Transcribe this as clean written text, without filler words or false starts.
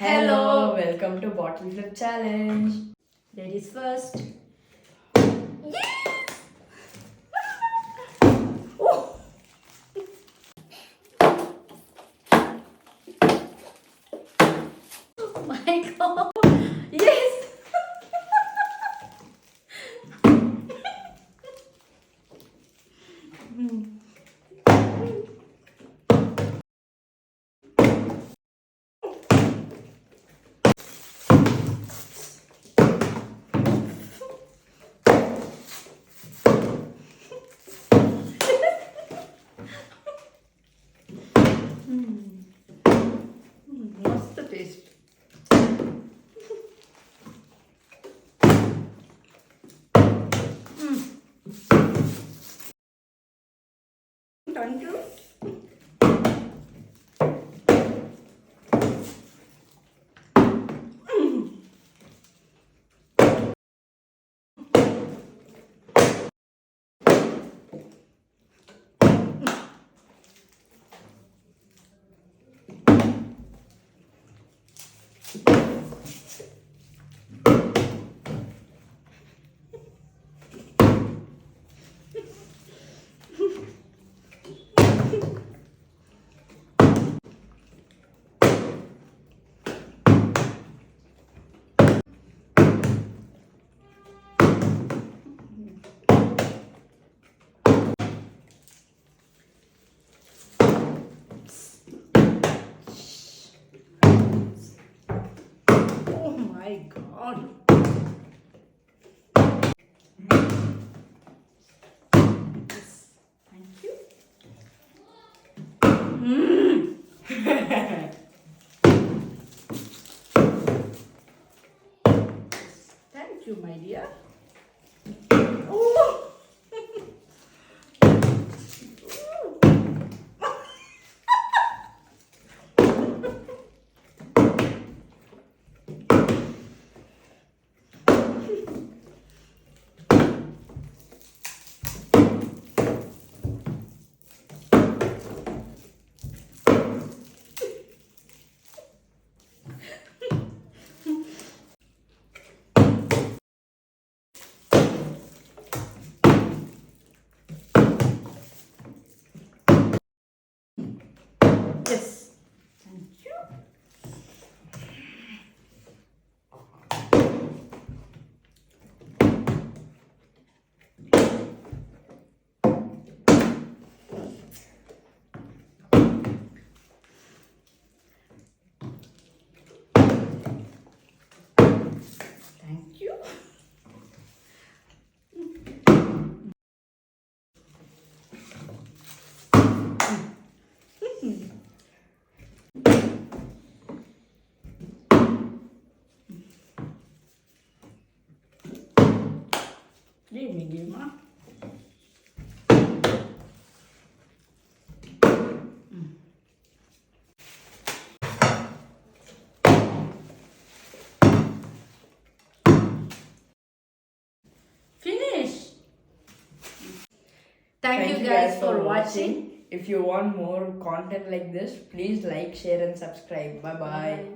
Hello, welcome to Bottle Flip Challenge. Ladies first. Yes! Oh. Oh my god. Yes. Must taste. Thank you. Oh my god. Yes. Thank you. Thank you, my dear. Oh. Yes. Thank you. Thank you. Give me, ma. Finish. Thank you guys for watching. If you want more content like this, please like, share and subscribe. Bye bye. Bye.